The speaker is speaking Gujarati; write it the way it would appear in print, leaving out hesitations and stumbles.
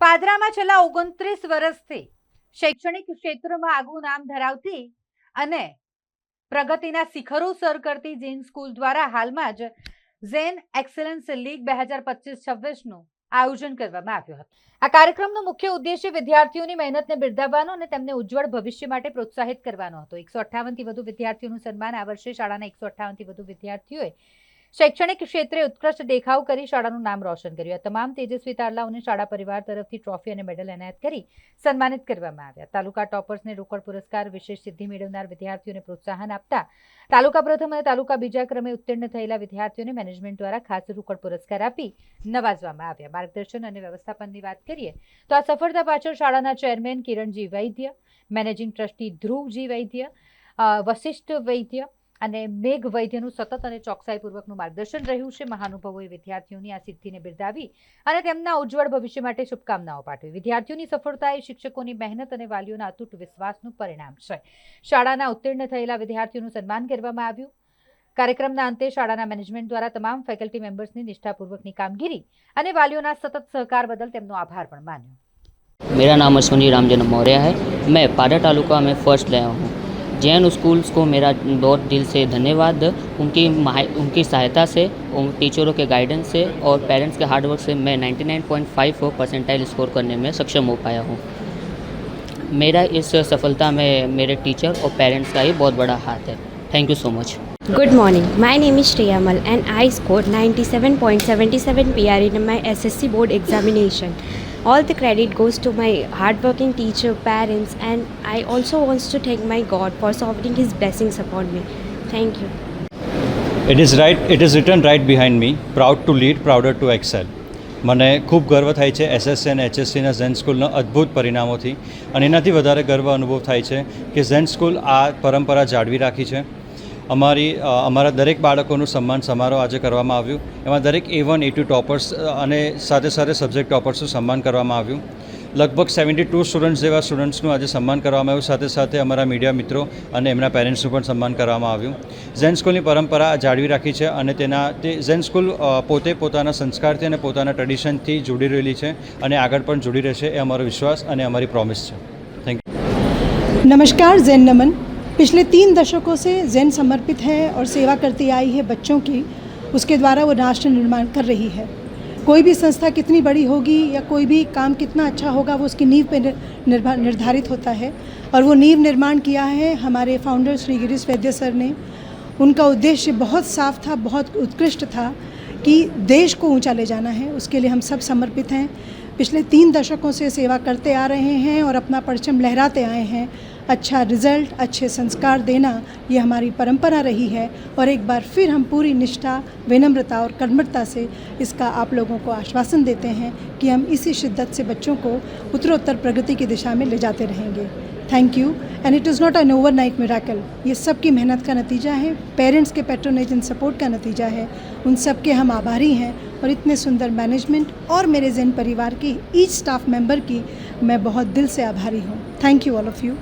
પાદરામાં છેલ્લા 29 વર્ષથી શૈક્ષણિક ક્ષેત્રમાં આગવું નામ ધરાવતી અને પ્રગતિના શિખરો સર કરતી જૈન સ્કૂલ દ્વારા હાલમાં જ ઝેન એક્સલન્સ લીગ 2025-26નું આયોજન કરવામાં આવ્યું હતું। આ કાર્યક્રમનો મુખ્ય ઉદ્દેશ્ય વિદ્યાર્થીઓની મહેનતને બિરદાવવાનો અને તેમને ઉજ્જવળ ભવિષ્ય માટે પ્રોત્સાહિત કરવાનો હતો। 158 થી વધુ વિદ્યાર્થીઓનું સન્માન। આ વર્ષે શાળાના 158 થી વધુ વિદ્યાર્થીઓએ શૈક્ષણિક ક્ષેત્રે ઉત્કૃષ્ટ દેખાવ કરી શાળાનું નામ રોશન કર્યું। તમામ તેજસ્વી તારલાઓને શાળા પરિવાર તરફથી ટ્રોફી અને મેડલ એનાયત કરી સન્માનિત કરવામાં આવ્યા। તાલુકા ટોપર્સને રોકડ પુરસ્કાર, વિશેષ સિદ્ધિ મેળવનાર વિદ્યાર્થીઓને પ્રોત્સાહન આપતા તાલુકા પ્રથમ અને તાલુકા બીજા ક્રમે ઉત્તીર્ણ થયેલા વિદ્યાર્થીઓને મેનેજમેન્ટ દ્વારા ખાસ રોકડ પુરસ્કાર આપી નવાજવામાં આવ્યા। માર્ગદર્શન અને વ્યવસ્થાપનની વાત કરીએ તો આ સફળતા પાછળ શાળાના ચેરમેન કિરણજી વૈદ્ય, મેનેજિંગ ટ્રસ્ટી ધ્રુવજી વૈદ્ય, વશિષ્ઠ વૈદ્ય અને મેઘ વૈદ્યનું સતત અને ચોકસાઈપૂર્વકનું માર્ગદર્શન રહ્યું છે। મહાનુભાવોએ વિદ્યાર્થીઓની આ સિદ્ધિને બિરદાવી અને તેમના ઉજ્જવળ ભવિષ્ય માટે શુભકામનાઓ પાઠવી। વિદ્યાર્થીઓની સફળતા એ શિક્ષકોની મહેનત અને વાલીઓના અતૂટ વિશ્વાસનું પરિણામ છે। શાળાના ઉત્તીર્ણ થયેલા વિદ્યાર્થીઓનું સન્માન કરવામાં આવ્યું। કાર્યક્રમના અંતે શાળાના મેનેજમેન્ટ દ્વારા તમામ ફેકલ્ટી મેમ્બર્સની નિષ્ઠાપૂર્વકની કામગીરી અને વાલીઓના સતત સહકાર બદલ તેમનો આભાર પણ માન્યો। मेरा नाम अश्विनी रामजन्म मौर्य है। मैं पाडा तालुका में फर्स्ट लाया हूँ। जैन स्कूल्स को मेरा बहुत दिल से धन्यवाद। उनकी सहायता से, उन टीचरों के गाइडेंस से और पेरेंट्स के हार्डवर्क से मैं 99.54 परसेंटाइल स्कोर करने में सक्षम हो पाया हूँ। मेरा इस सफलता में मेरे टीचर और पेरेंट्स का ही बहुत बड़ा हाथ है। Thank you so much. Good morning. My name is Shreyamal and I scored 97.77 PR in my SSC board examination. All the credit goes to my hardworking teacher, parents, and I also want to thank my God for showering His blessings upon me. Thank you. It is right. It is written right behind me. Proud to lead, prouder to excel. મને ખૂબ ગર્વ થાય છે એસએસસી અને એચએસસીના ઝેન સ્કૂલના અદ્ભુત પરિણામોથી, અને એનાથી વધારે ગર્વ અનુભવ થાય છે કે ઝેન સ્કૂલ આ પરંપરા જાળવી રાખી છે। અમારા દરેક બાળકોનું સન્માન સમારોહ આજે કરવામાં આવ્યું। એમાં દરેક A1, A2 ટોપર્સ અને સાથે સાથે સબ્જેક્ટ ટોપર્સનું સન્માન કરવામાં આવ્યું। લગભગ 72 સ્ટુડન્ટ્સ જેવા સ્ટુડન્ટ્સનું આજે સન્માન કરવામાં આવ્યું। સાથે સાથે અમારા મીડિયા મિત્રો અને એમના પેરેન્ટ્સનું પણ સન્માન કરવામાં આવ્યું। ઝેન સ્કૂલની પરંપરા જાળવી રાખી છે અને ઝેન સ્કૂલ પોતે પોતાના સંસ્કારથી અને પોતાના ટ્રેડિશનથી જોડી રહેલી છે અને આગળ પણ જોડી રહેશે, એ અમારો વિશ્વાસ અને અમારી પ્રોમિસ છે। Thank you. नमस्कार। ज़ेन नमन पिछले 3 दशकों से ज़ेन समर्पित है और सेवा करती आई है बच्चों की। उसके द्वारा वो राष्ट्र निर्माण कर रही है। कोई भी संस्था कितनी बड़ी होगी या कोई भी काम कितना अच्छा होगा, वो उसकी नींव पे निर्धारित होता है, और वो नींव निर्माण किया है हमारे फाउंडर श्री गिरीश वैद्य सर ने। उनका उद्देश्य बहुत साफ था, बहुत उत्कृष्ट था कि देश को ऊंचा ले जाना है। उसके लिए हम सब समर्पित हैं। पिछले 3 दशकों से सेवा करते आ रहे हैं और अपना परचम लहराते आए हैं। अच्छा रिजल्ट, अच्छे संस्कार देना, ये हमारी परंपरा रही है, और एक बार फिर हम पूरी निष्ठा, विनम्रता और कर्मठता से इसका आप लोगों को आश्वासन देते हैं कि हम इसी शिद्दत से बच्चों को उत्तरोत्तर प्रगति की दिशा में ले जाते रहेंगे। Thank you. And it is not an overnight miracle. ये सब की मेहनत का नतीजा है, पेरेंट्स के पैट्रोनेज एंड सपोर्ट का नतीजा है। उन सब के हम आभारी हैं, और इतने सुंदर मैनेजमेंट और मेरे ज़ेन परिवार की ईच स्टाफ मेंबर की मैं बहुत दिल से आभारी हूँ। Thank you all of you.